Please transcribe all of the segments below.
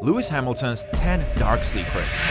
Lewis Hamilton's 10 Dark Secrets.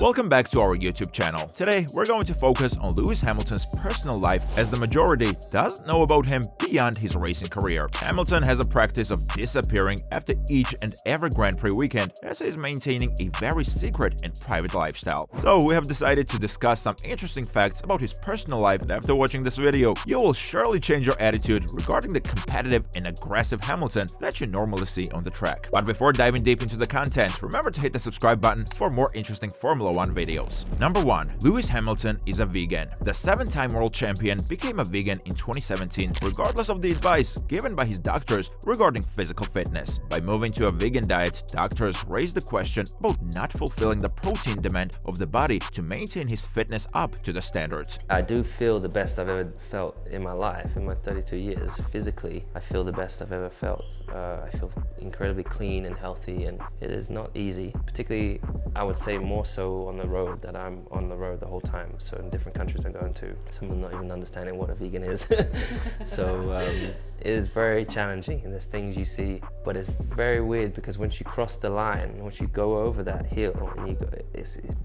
Welcome back to our YouTube channel. Today, we're going to focus on Lewis Hamilton's personal life, as the majority doesn't know about him beyond his racing career. Hamilton has a practice of disappearing after each and every Grand Prix weekend, as he is maintaining a very secret and private lifestyle. So we have decided to discuss some interesting facts about his personal life, and after watching this video, you will surely change your attitude regarding the competitive and aggressive Hamilton that you normally see on the track. But before diving deep into the content, remember to hit the subscribe button for more interesting Formula 1 videos. Number 1. Lewis Hamilton is a vegan. The 7-time world champion became a vegan in 2017, regardless of the advice given by his doctors regarding physical fitness. By moving to a vegan diet, doctors raised the question about not fulfilling the protein demand of the body to maintain his fitness up to the standards. I do feel the best I've ever felt in my life, in my 32 years. Physically, I feel the best I've ever felt. I feel incredibly clean and healthy, and it is not easy, particularly I would say more so on the road, that I'm on the road the whole time. So in different countries I'm going to, some of them not even understanding what a vegan is. So it is very challenging, and there's things you see, but it's very weird because once you cross the line, once you go over that hill, and you go,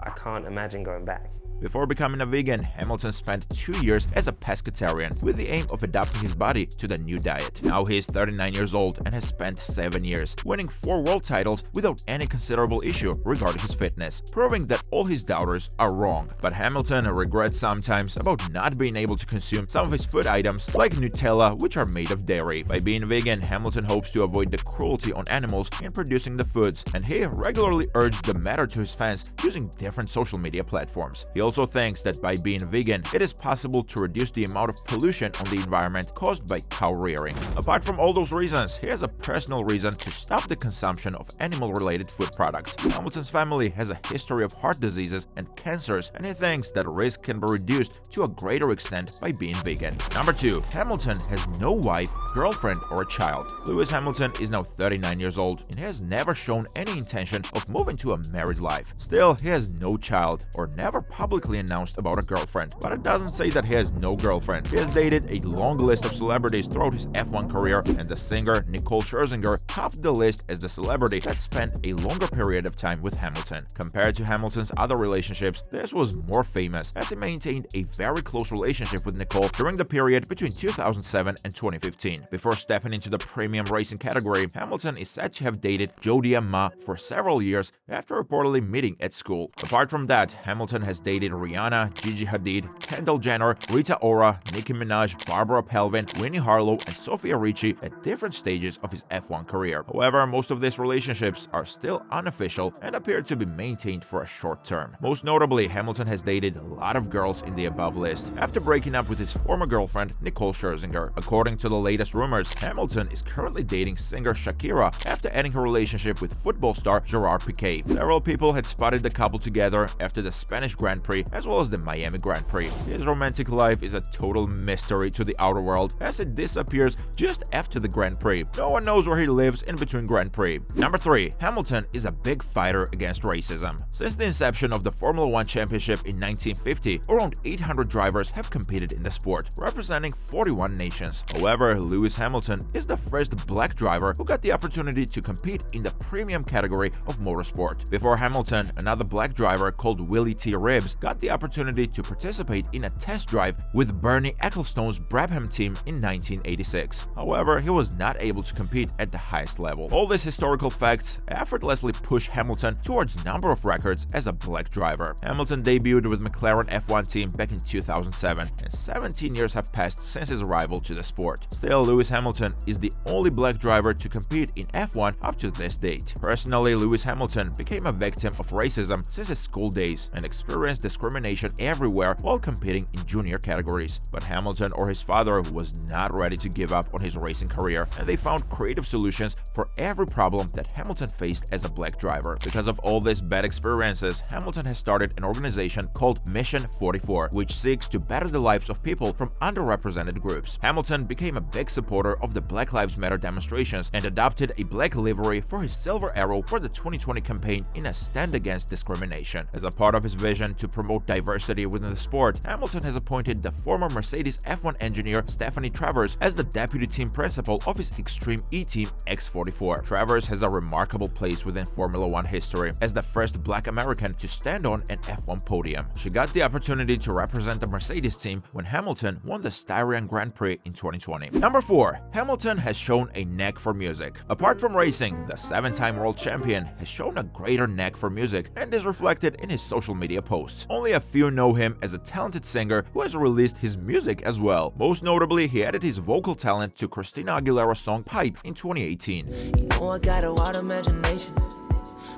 I can't imagine going back. Before becoming a vegan, Hamilton spent 2 years as a pescatarian with the aim of adapting his body to the new diet. Now he is 39 years old and has spent 7 years, winning 4 world titles without any considerable issue regarding his fitness, proving that all his doubters are wrong. But Hamilton regrets sometimes about not being able to consume some of his food items like Nutella, which are made of dairy. By being vegan, Hamilton hopes to avoid the cruelty on animals in producing the foods, and he regularly urged the matter to his fans using different social media platforms. He also thinks that by being vegan, it is possible to reduce the amount of pollution on the environment caused by cow rearing. Apart from all those reasons, he has a personal reason to stop the consumption of animal-related food products. Hamilton's family has a history of heart diseases and cancers, and he thinks that risk can be reduced to a greater extent by being vegan. Number 2. Hamilton has no wife, girlfriend, or a child. Lewis Hamilton is now 39 years old and has never shown any intention of moving to a married life. Still, he has no child or never publicly announced about a girlfriend, but it doesn't say that he has no girlfriend. He has dated a long list of celebrities throughout his F1 career, and the singer Nico Rosberg topped the list as the celebrity that spent a longer period of time with Hamilton. Compared to Hamilton's other relationships, this was more famous, as he maintained a very close relationship with Nicole during the period between 2007 and 2015. Before stepping into the premium racing category, Hamilton is said to have dated Jodie Ma for several years after reportedly meeting at school. Apart from that, Hamilton has dated Rihanna, Gigi Hadid, Kendall Jenner, Rita Ora, Nicki Minaj, Barbara Palvin, Winnie Harlow, and Sofia Richie at different stages of his F1 career. However, most of these relationships are still unofficial and appear to be maintained for a short term. Most notably, Hamilton has dated a lot of girls in the above list after breaking up with his former girlfriend, Nicole Scherzinger. According to the latest rumors, Hamilton is currently dating singer Shakira after ending her relationship with football star Gerard Piqué. Several people had spotted the couple together after the Spanish Grand Prix as well as the Miami Grand Prix. His romantic life is a total mystery to the outer world, as it disappears just after the Grand Prix. No one knows where he lives in between Grand Prix. Number 3. Hamilton is a big fighter against racism. Since the inception of the Formula 1 Championship in 1950, around 800 drivers have competed in the sport, representing 41 nations. However, Lewis Hamilton is the first black driver who got the opportunity to compete in the premium category of motorsport. Before Hamilton, another black driver called Willie T. Ribbs got the opportunity to participate in a test drive with Bernie Ecclestone's Brabham team in 1986. However, he was not able to compete at the highest level. All these historical facts effortlessly push Hamilton towards number of records as a black driver. Hamilton debuted with McLaren F1 team back in 2007, and 17 years have passed since his arrival to the sport. Still, Lewis Hamilton is the only black driver to compete in F1 up to this date. Personally, Lewis Hamilton became a victim of racism since his school days and experienced discrimination everywhere while competing in junior categories. But Hamilton or his father was not ready to give up on his racing career, and they found creative solutions for every problem that Hamilton faced as a black driver. Because of all these bad experiences, Hamilton has started an organization called Mission 44, which seeks to better the lives of people from underrepresented groups. Hamilton became a big supporter of the Black Lives Matter demonstrations and adopted a black livery for his silver arrow for the 2020 campaign in a stand against discrimination. As a part of his vision to promote diversity within the sport, Hamilton has appointed the former Mercedes F1 engineer Stephanie Travers as the deputy team principal of his Extreme E team X44. Travers has a remarkable place within Formula One history as the first black American to stand on an F1 podium. She got the opportunity to represent the Mercedes team when Hamilton won the Styrian Grand Prix in 2020. Number 4. Hamilton has shown a knack for music. Apart from racing, the 7-time world champion has shown a greater knack for music and is reflected in his social media posts. Only a few know him as a talented singer who has released his music as well. Most notably, he added his vocal talent to Christina Aguilera's song Pipe in 2018. You know I got a wild imagination.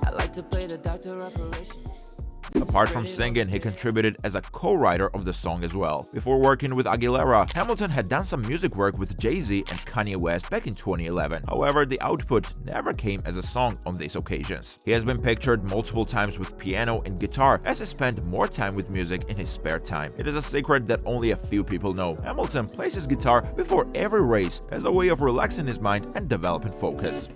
I like to play the doctor operation. Apart from singing, he contributed as a co-writer of the song as well. Before working with Aguilera, Hamilton had done some music work with Jay-Z and Kanye West back in 2011. However, the output never came as a song on these occasions. He has been pictured multiple times with piano and guitar as he spent more time with music in his spare time. It is a secret that only a few people know. Hamilton plays his guitar before every race as a way of relaxing his mind and developing focus.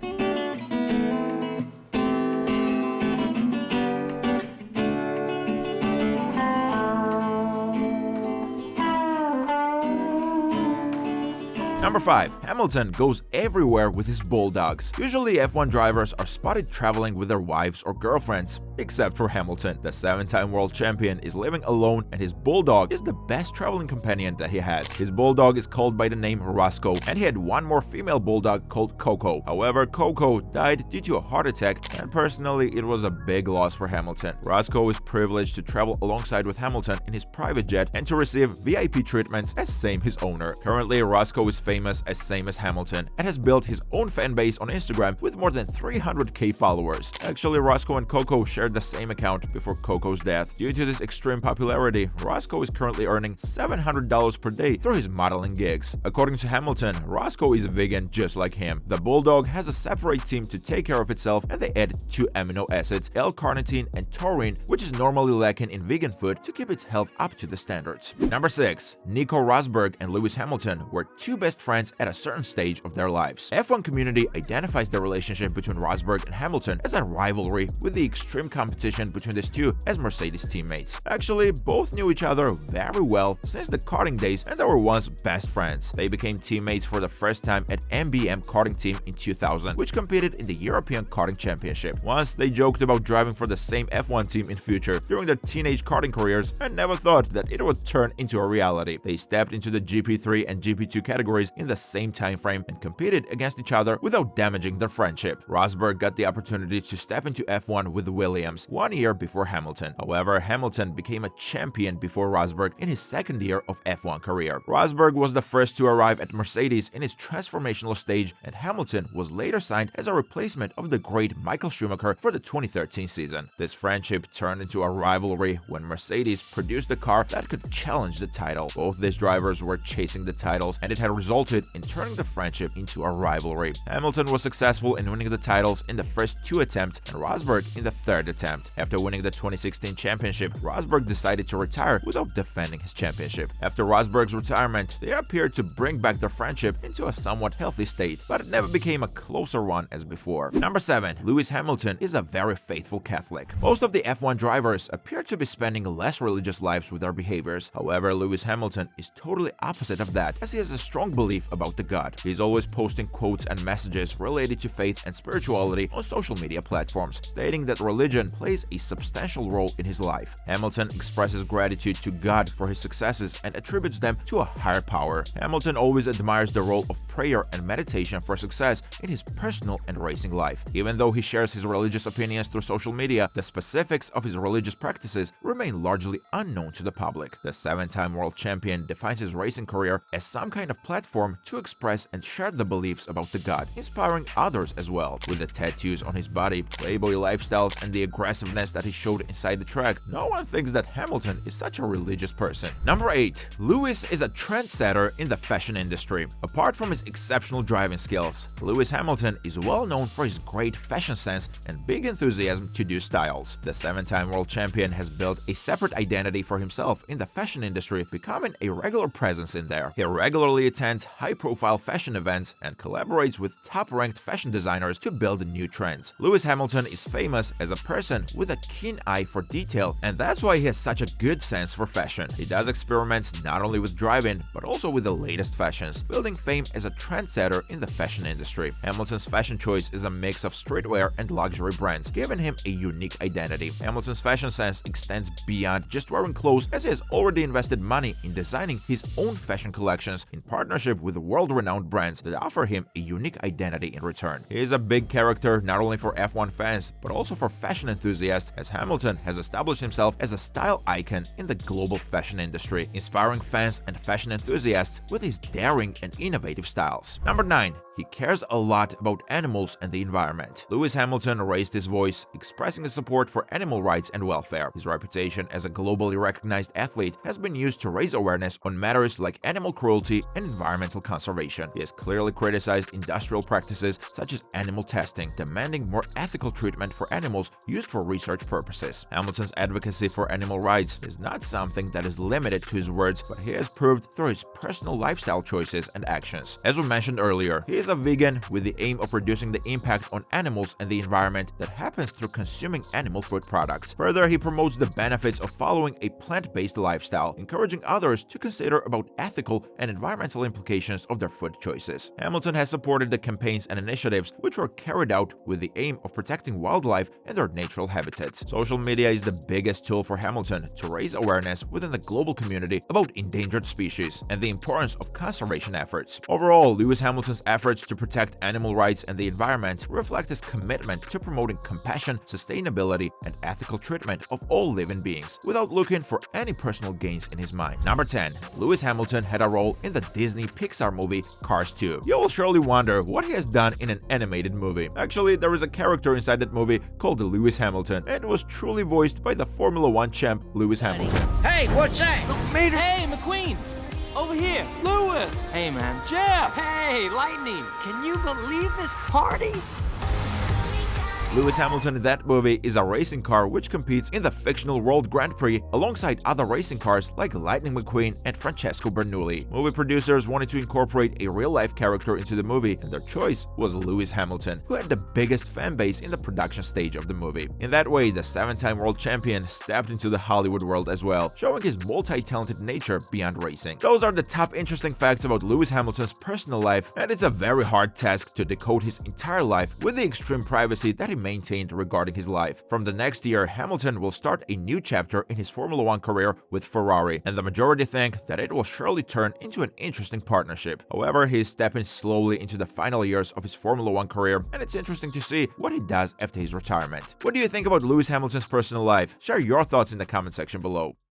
Number 5. Hamilton goes everywhere with his bulldogs. Usually F1 drivers are spotted traveling with their wives or girlfriends, except for Hamilton. The 7-time world champion is living alone and his bulldog is the best traveling companion that he has. His bulldog is called by the name Roscoe, and he had one more female bulldog called Coco. However, Coco died due to a heart attack, and personally it was a big loss for Hamilton. Roscoe is privileged to travel alongside with Hamilton in his private jet and to receive VIP treatments as same his owner. Currently, Roscoe is famous as same as Hamilton and has built his own fan base on Instagram with more than 300k followers. Actually, Roscoe and Coco shared the same account before Coco's death. Due to this extreme popularity, Roscoe is currently earning $700 per day through his modeling gigs. According to Hamilton, Roscoe is a vegan just like him. The bulldog has a separate team to take care of itself, and they add 2 amino acids, L-carnitine and taurine, which is normally lacking in vegan food, to keep its health up to the standards. Number 6. Nico Rosberg and Lewis Hamilton were 2 best friends at a certain stage of their lives. F1 community identifies the relationship between Rosberg and Hamilton as a rivalry, with the extreme competition between these two as Mercedes teammates. Actually, both knew each other very well since the karting days, and they were once best friends. They became teammates for the first time at MBM karting team in 2000, which competed in the European Karting Championship. Once they joked about driving for the same F1 team in future during their teenage karting careers and never thought that it would turn into a reality. They stepped into the GP3 and GP2 categories in the same time frame and competed against each other without damaging their friendship. Rosberg got the opportunity to step into F1 with Williams 1 year before Hamilton. However, Hamilton became a champion before Rosberg in his second year of F1 career. Rosberg was the first to arrive at Mercedes in his transformational stage, and Hamilton was later signed as a replacement of the great Michael Schumacher for the 2013 season. This friendship turned into a rivalry when Mercedes produced a car that could challenge the title. Both these drivers were chasing the titles, and it had resulted in turning the friendship into a rivalry. Hamilton was successful in winning the titles in the first 2 attempts and Rosberg in the 3rd attempt. After winning the 2016 championship, Rosberg decided to retire without defending his championship. After Rosberg's retirement, they appeared to bring back their friendship into a somewhat healthy state, but it never became a closer one as before. Number 7. Lewis Hamilton is a very faithful Catholic. Most of the F1 drivers appear to be spending less religious lives with their behaviors. However, Lewis Hamilton is totally opposite of that, as he has a strong belief about the God. He's always posting quotes and messages related to faith and spirituality on social media platforms, stating that religion plays a substantial role in his life. Hamilton expresses gratitude to God for his successes and attributes them to a higher power. Hamilton always admires the role of prayer and meditation for success in his personal and racing life. Even though he shares his religious opinions through social media, the specifics of his religious practices remain largely unknown to the public. The 7-time world champion defines his racing career as some kind of platform to express and share the beliefs about the God, inspiring others as well. With the tattoos on his body, playboy lifestyles, and the aggressiveness that he showed inside the track, no one thinks that Hamilton is such a religious person. Number 8. Lewis is a trendsetter in the fashion industry. Apart from his exceptional driving skills, Lewis Hamilton is well known for his great fashion sense and big enthusiasm to do styles. The 7-time world champion has built a separate identity for himself in the fashion industry, becoming a regular presence in there. He regularly attends high-profile fashion events and collaborates with top-ranked fashion designers to build new trends. Lewis Hamilton is famous as a person with a keen eye for detail, and that's why he has such a good sense for fashion. He does experiments not only with driving, but also with the latest fashions, building fame as a trendsetter in the fashion industry. Hamilton's fashion choice is a mix of streetwear and luxury brands, giving him a unique identity. Hamilton's fashion sense extends beyond just wearing clothes, as he has already invested money in designing his own fashion collections in partnership with world-renowned brands that offer him a unique identity in return. He is a big character not only for F1 fans, but also for fashion enthusiasts, as Hamilton has established himself as a style icon in the global fashion industry, inspiring fans and fashion enthusiasts with his daring and innovative styles. Number 9. He cares a lot about animals and the environment. Lewis Hamilton raised his voice, expressing his support for animal rights and welfare. His reputation as a globally recognized athlete has been used to raise awareness on matters like animal cruelty and environmental conservation. He has clearly criticized industrial practices such as animal testing, demanding more ethical treatment for animals used for research purposes. Hamilton's advocacy for animal rights is not something that is limited to his words, but he has proved through his personal lifestyle choices and actions. As we mentioned earlier, he is a vegan with the aim of reducing the impact on animals and the environment that happens through consuming animal food products. Further, he promotes the benefits of following a plant-based lifestyle, encouraging others to consider about ethical and environmental implications of their food choices. Hamilton has supported the campaigns and initiatives which were carried out with the aim of protecting wildlife and their natural habitats. Social media is the biggest tool for Hamilton to raise awareness within the global community about endangered species and the importance of conservation efforts. Overall, Lewis Hamilton's efforts to protect animal rights and the environment reflect his commitment to promoting compassion, sustainability, and ethical treatment of all living beings, without looking for any personal gains in his mind. Number 10. Lewis Hamilton had a role in the Disney Pixar movie Cars 2. You will surely wonder what he has done in an animated movie. Actually, there is a character inside that movie called Lewis Hamilton, and it was truly voiced by the Formula 1 champ Lewis Hamilton. Hey, what's that? Hey, McQueen! Over here! Lewis! Hey, man. Jeff! Hey, Lightning! Can you believe this party? Lewis Hamilton in that movie is a racing car which competes in the fictional World Grand Prix alongside other racing cars like Lightning McQueen and Francesco Bernoulli. Movie producers wanted to incorporate a real-life character into the movie, and their choice was Lewis Hamilton, who had the biggest fan base in the production stage of the movie. In that way, the 7-time world champion stepped into the Hollywood world as well, showing his multi-talented nature beyond racing. Those are the top interesting facts about Lewis Hamilton's personal life, and it's a very hard task to decode his entire life with the extreme privacy that he maintained regarding his life. From the next year, Hamilton will start a new chapter in his Formula 1 career with Ferrari, and the majority think that it will surely turn into an interesting partnership. However, he is stepping slowly into the final years of his Formula 1 career, and it's interesting to see what he does after his retirement. What do you think about Lewis Hamilton's personal life? Share your thoughts in the comment section below.